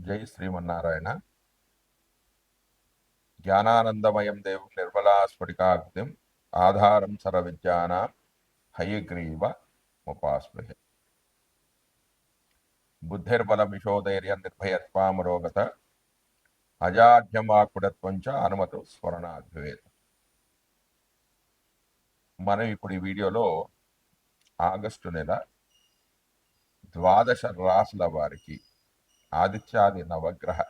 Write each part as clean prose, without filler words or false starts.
జై శ్రీమన్నారాయణ. జ్ఞానానందమయం దేవం నిర్మలాస్ఫటికాగ్నిం ఆధారం సర్వ విద్యానాం హయగ్రీవ ముపాస్మహే. బుద్ధిర్బలమిషోధైర్యం నిర్భయత్వామరోగత అజాఢ్యమాకుడత్వం చ అనుమతు స్మరణాద్భవేత్. మనం ఇప్పుడు ఈ వీడియోలో ఆగస్టు నెల ద్వాదశ రాసుల వారికి ఆదిత్యాది నవగ్రహ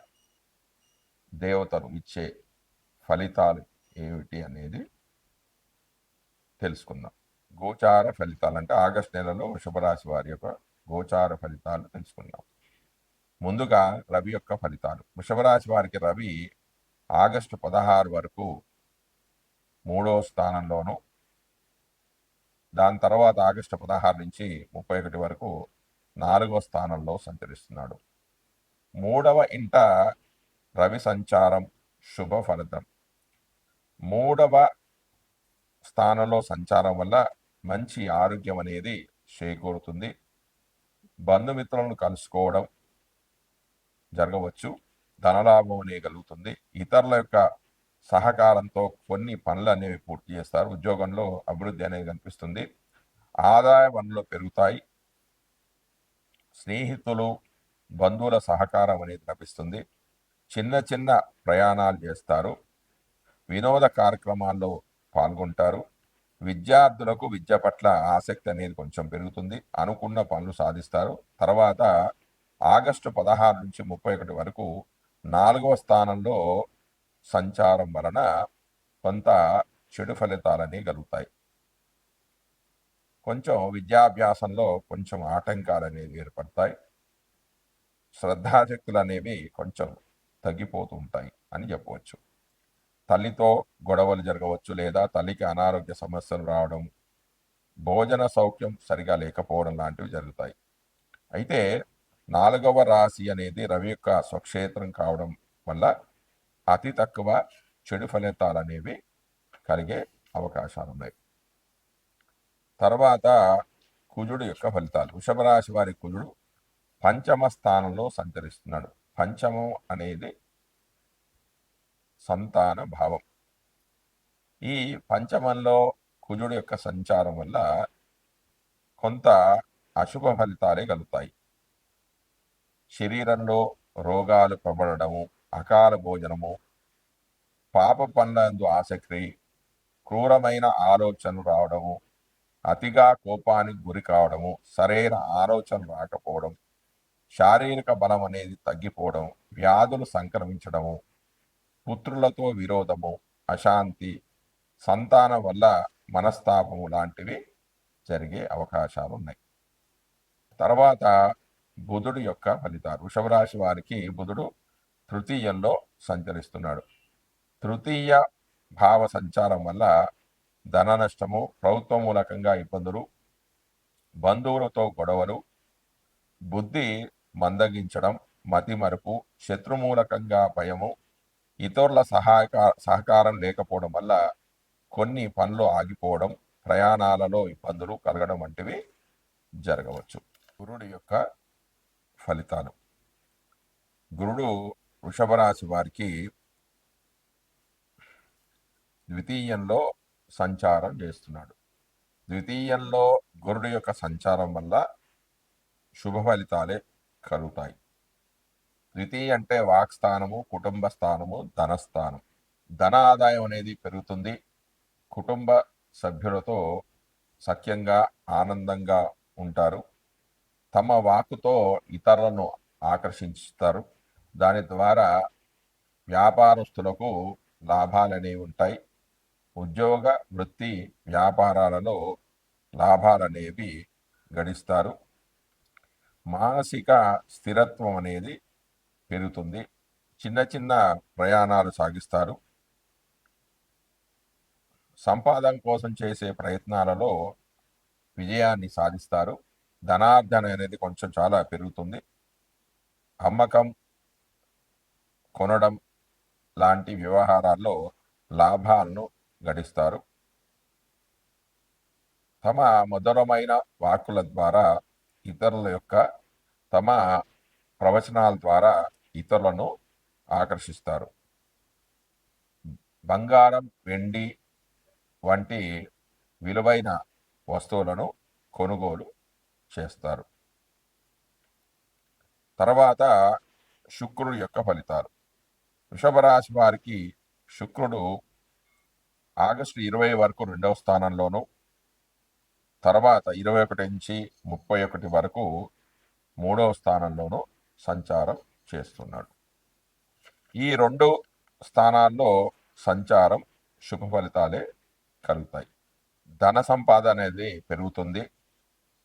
దేవతలు ఇచ్చే ఫలితాలు ఏమిటి అనేది తెలుసుకుందాం. గోచార ఫలితాలు అంటే ఆగస్టు నెలలో వృషభరాశి వారి యొక్క గోచార ఫలితాలు తెలుసుకుందాం. ముందుగా రవి యొక్క ఫలితాలు. వృషభరాశి వారికి రవి ఆగస్టు 16 వరకు 3వ స్థానంలోను, దాని తర్వాత ఆగస్టు 16 నుంచి 31 వరకు 4వ స్థానంలో సంచరిస్తున్నాడు. 3వ ఇంట రవి సంచారం శుభ ఫలితం. 3వ స్థానంలో సంచారం వల్ల మంచి ఆరోగ్యం అనేది చేకూరుతుంది. బంధుమిత్రులను కలుసుకోవడం జరగవచ్చు. ధనలాభం అనేది కలుగుతుంది. ఇతరుల యొక్క సహకారంతో కొన్ని పనులు అనేవి పూర్తి చేస్తారు. ఉద్యోగంలో అభివృద్ధి అనేది కనిపిస్తుంది. ఆదాయ వనరులు పెరుగుతాయి. స్నేహితులు బంధువుల సహకారం అనేది లభిస్తుంది. చిన్న చిన్న ప్రయాణాలు చేస్తారు. వినోద కార్యక్రమాల్లో పాల్గొంటారు. విద్యార్థులకు విద్య పట్ల ఆసక్తి అనేది కొంచెం పెరుగుతుంది. అనుకున్న పనులు సాధిస్తారు. తర్వాత ఆగస్టు 16 నుంచి 31 వరకు 4వ స్థానంలో సంచారం వలన కొంత చెడు ఫలితాలని కలుగుతాయి. కొంచెం విద్యాభ్యాసంలో కొంచెం ఆటంకాలు అనేవి ఏర్పడతాయి. శ్రద్ధాశక్తులు అనేవి కొంచెం తగ్గిపోతూ ఉంటాయి అని చెప్పవచ్చు. తల్లితో గొడవలు జరగవచ్చు, లేదా తల్లికి అనారోగ్య సమస్యలు రావడం, భోజన సౌఖ్యం సరిగా లేకపోవడం లాంటివి జరుగుతాయి. అయితే 4వ రాశి అనేది రవి యొక్క స్వక్షేత్రం కావడం వల్ల అతి తక్కువ చెడు ఫలితాలు అనేవి కలిగే అవకాశాలు ఉన్నాయి. తర్వాత కుజుడు యొక్క ఫలితాలు. వృషభ రాశి వారి కుజుడు 5వ స్థానంలో సంచరిస్తున్నాడు. పంచమం అనేది సంతాన భావం. ఈ పంచమంలో కుజుడు యొక్క సంచారం వల్ల కొంత అశుభ ఫలితాలే కలుగుతాయి. శరీరంలో రోగాలు ప్రబలడము, అకాల భోజనము, పాప పనులందు ఆసక్తి, క్రూరమైన ఆలోచనలు రావడము, అతిగా కోపానికి గురి కావడము, సరైన ఆలోచనలు రాకపోవడం, శారీరక బలం అనేది తగ్గిపోవడం, వ్యాధులు సంక్రమించడము, పుత్రులతో విరోధము, అశాంతి, సంతానం వల్ల మనస్తాపము లాంటివి జరిగే అవకాశాలు ఉన్నాయి. తర్వాత బుధుడు యొక్క ఫలితాలు. వృషభరాశి వారికి బుధుడు తృతీయంలో సంచరిస్తున్నాడు. తృతీయ భావ సంచారం వల్ల ధన నష్టము, ప్రభుత్వ మూలకంగా ఇబ్బందులు, బంధువులతో గొడవలు, బుద్ధి మందగించడం, మతిమరుపు, శత్రుమూలకంగా భయము, ఇతరుల సహకారం లేకపోవడం వల్ల కొన్ని పనులు ఆగిపోవడం, ప్రయాణాలలో ఇబ్బందులు కలగడం వంటివి జరగవచ్చు. గురుడు యొక్క ఫలితాలు. గురుడు వృషభ రాశి వారికి ద్వితీయంలో సంచారం చేస్తున్నాడు. ద్వితీయంలో గురుడు యొక్క సంచారం వల్ల శుభ ఫలితాలే కలుగుతాయి. ద్వితీయ అంటే వాక్స్థానము, కుటుంబ స్థానము, ధనస్థానం. ధన ఆదాయం అనేది పెరుగుతుంది. కుటుంబ సభ్యులతో సఖ్యంగా ఆనందంగా ఉంటారు. తమ వాక్కుతో ఇతరులను ఆకర్షిస్తారు. దాని ద్వారా వ్యాపారస్తులకు లాభాలనేవి ఉంటాయి. ఉద్యోగ వృత్తి వ్యాపారాలలో లాభాలనేవి గడిస్తారు. మానసిక స్థిరత్వం అనేది పెరుగుతుంది. చిన్న చిన్న ప్రయాణాలు సాగిస్తారు. సంపాదన కోసం చేసే ప్రయత్నాలలో విజయాన్ని సాధిస్తారు. ధనార్జన అనేది కొంచెం చాలా పెరుగుతుంది. అమ్మకం, కొనడం లాంటి వ్యవహారాల్లో లాభాలను గడిస్తారు. తమ మధురమైన వాక్కుల ద్వారా ఇతరుల యొక్క తమ ప్రవచనాల ద్వారా ఇతరులను ఆకర్షిస్తారు. బంగారం, వెండి వంటి విలువైన వస్తువులను కొనుగోలు చేస్తారు. తర్వాత శుక్రుడి యొక్క ఫలితాలు. వృషభ రాశి వారికి శుక్రుడు ఆగస్టు 20 వరకు 2వ స్థానంలోను, తర్వాత 21 నుంచి 31 వరకు 3వ స్థానంలోనూ సంచారం చేస్తున్నాడు. ఈ 2 స్థానాల్లో సంచారం శుభ ఫలితాలే కలుగుతాయి. ధన సంపాదన అనేది పెరుగుతుంది.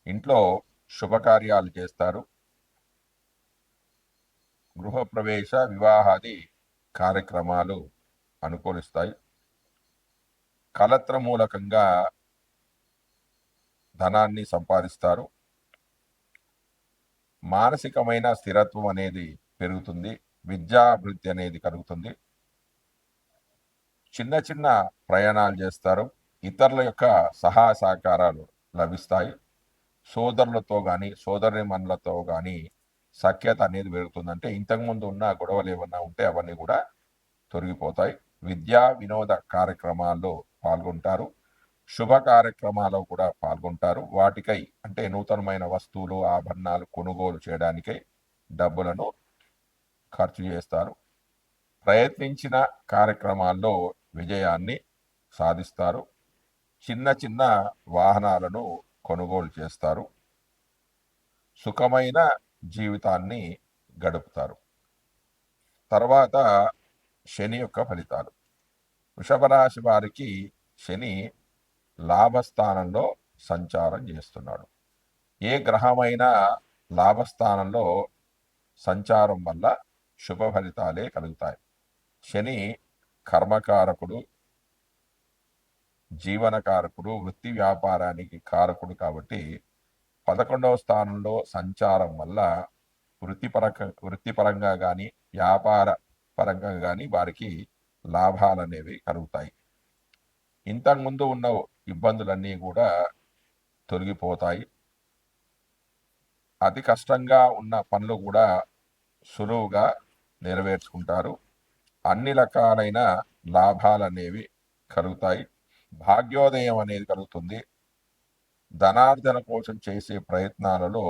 ఇంట్లో శుభకార్యాలు చేస్తారు. గృహప్రవేశ, వివాహాది కార్యక్రమాలు అనుకూలిస్తాయి. కలత్ర మూలకంగా ధనాన్ని సంపాదిస్తారు. మానసికమైన స్థిరత్వం అనేది పెరుగుతుంది. విద్యాభివృద్ధి అనేది కలుగుతుంది. చిన్న చిన్న ప్రయాణాలు చేస్తారు. ఇతరుల యొక్క సహాయ సహకారాలు లభిస్తాయి. సోదరులతో కానీ సోదరిమణులతో కానీ సఖ్యత అనేది పెరుగుతుంది. అంటే ఇంతకుముందు ఉన్న గొడవలు ఏమన్నా ఉంటే అవన్నీ కూడా తొలగిపోతాయి. విద్యా వినోద కార్యక్రమాల్లో పాల్గొంటారు. శుభ కార్యక్రమాల్లో కూడా పాల్గొంటారు. వాటికై అంటే నూతనమైన వస్తువులు, ఆభరణాలు కొనుగోలు చేయడానికై డబ్బులను ఖర్చు చేస్తారు. ప్రయత్నించిన కార్యక్రమాల్లో విజయాన్ని సాధిస్తారు. చిన్న చిన్న వాహనాలను కొనుగోలు చేస్తారు. సుఖమైన జీవితాన్ని గడుపుతారు. తర్వాత శని యొక్క ఫలితాలు. వృషభ రాశి వారికి శని లాభస్థానంలో సంచారం చేస్తున్నాడు. ఏ గ్రహమైనా లాభస్థానంలో సంచారం వల్ల శుభ ఫలితాలే కలుగుతాయి. శని కర్మకారకుడు, జీవనకారకుడు, వృత్తి వ్యాపారానికి కారకుడు కాబట్టి 11వ స్థానంలో సంచారం వల్ల వృత్తిపరంగా కానీ వ్యాపార పరంగా కానీ వారికి లాభాలు అనేవి కలుగుతాయి. ఇంతకుముందు ఉన్న ఇబ్బందులన్నీ కూడా తొలగిపోతాయి. అతి కష్టంగా ఉన్న పనులు కూడా సులువుగా నెరవేర్చుకుంటారు. అన్ని రకాలైన లాభాలు అనేవి కలుగుతాయి. భాగ్యోదయం అనేది కలుగుతుంది. ధనార్జన కోసం చేసే ప్రయత్నాలలో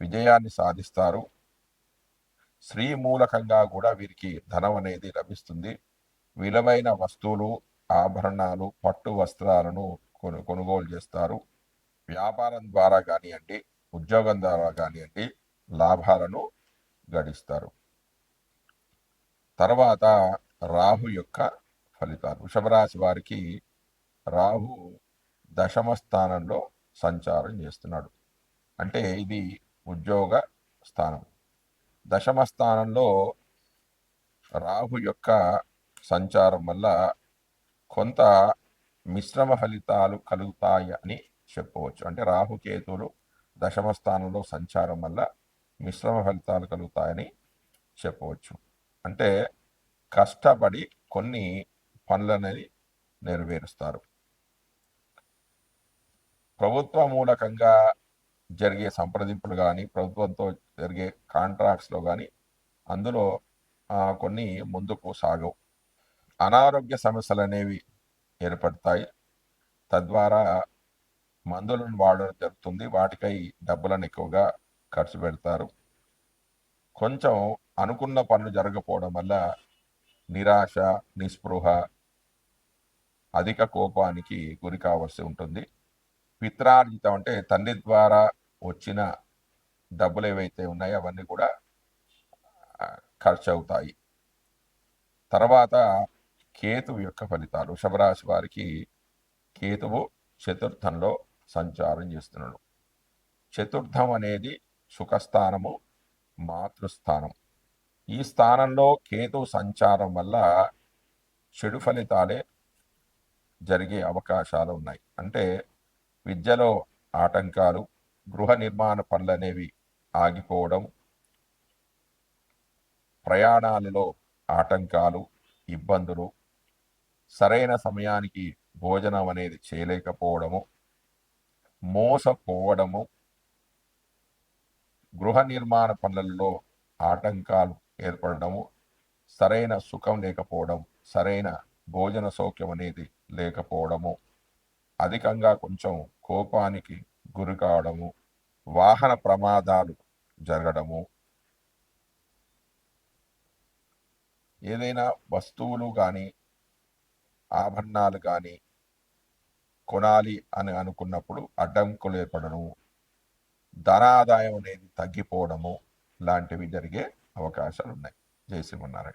విజయాన్ని సాధిస్తారు. స్త్రీ మూలకంగా కూడా వీరికి ధనం అనేది లభిస్తుంది. విలువైన వస్తువులు, ఆభరణాలు, పట్టు వస్త్రాలను కొనుగోలు చేస్తారు. వ్యాపారం ద్వారా కానివ్వండి, ఉద్యోగం ద్వారా కానివ్వండి లాభాలను గడిస్తారు. తర్వాత రాహు యొక్క ఫలితాలు. వృషభ రాశి వారికి రాహు 10వ స్థానంలో సంచారం చేస్తున్నాడు. అంటే ఇది ఉద్యోగ స్థానం. 10వ స్థానంలో రాహు యొక్క సంచారం వల్ల కొంత మిశ్రమ ఫలితాలు కలుగుతాయి అని చెప్పవచ్చు. అంటే రాహుకేతువులు 10వ స్థానంలో సంచారం వల్ల మిశ్రమ ఫలితాలు కలుగుతాయని చెప్పవచ్చు. అంటే కష్టపడి కొన్ని పనులనేది నెరవేరుస్తారు. ప్రభుత్వ మూలకంగా జరిగే సంప్రదింపులు కానీ, ప్రభుత్వంతో జరిగే కాంట్రాక్ట్స్లో కానీ అందులో కొన్ని ముందుకు సాగవు. అనారోగ్య సమస్యలు అనేవి ఏర్పడతాయి. తద్వారా మందులను వాడడం జరుగుతుంది. వాటికై డబ్బులను ఎక్కువగా ఖర్చు పెడతారు. కొంచెం అనుకున్న పనులు జరగకపోవడం వల్ల నిరాశ, నిస్పృహ, అధిక కోపానికి గురి కావాల్సి ఉంటుంది. పిత్రార్జితం అంటే తండ్రి ద్వారా వచ్చిన డబ్బులు ఏవైతే ఉన్నాయో అవన్నీ కూడా ఖర్చు అవుతాయి. తర్వాత కేతువు యొక్క ఫలితాలు. వృషభరాశి వారికి కేతువు 4థంలో సంచారం చేస్తున్నాడు. 4థం అనేది సుఖస్థానము, మాతృస్థానం. ఈ స్థానంలో కేతు సంచారం వల్ల చెడు ఫలితాలే జరిగే అవకాశాలు ఉన్నాయి. అంటే విద్యలో ఆటంకాలు, గృహ నిర్మాణ పనులు అనేవి ఆగిపోవడం, ప్రయాణాలలో ఆటంకాలు, ఇబ్బందులు, సరైన సమయానికి భోజనం అనేది చేయలేకపోవడము, మోసపోవడము, గృహ నిర్మాణ పనులలో ఆటంకాలు ఏర్పడడము, సరైన సుఖం లేకపోవడం, సరైన భోజన సౌఖ్యం అనేది లేకపోవడము, అధికంగా కొంచెం కోపానికి గురి కావడము, వాహన ప్రమాదాలు జరగడము, ఏదైనా వస్తువులు కానీ ఆభరణాలు కానీ కొనాలి అని అనుకున్నప్పుడు అడ్డంకులు ఏర్పడము, ధనాదాయం అనేది తగ్గిపోవడము లాంటివి జరిగే అవకాశాలు ఉన్నాయి. జై శ్రీమన్నారాయణ.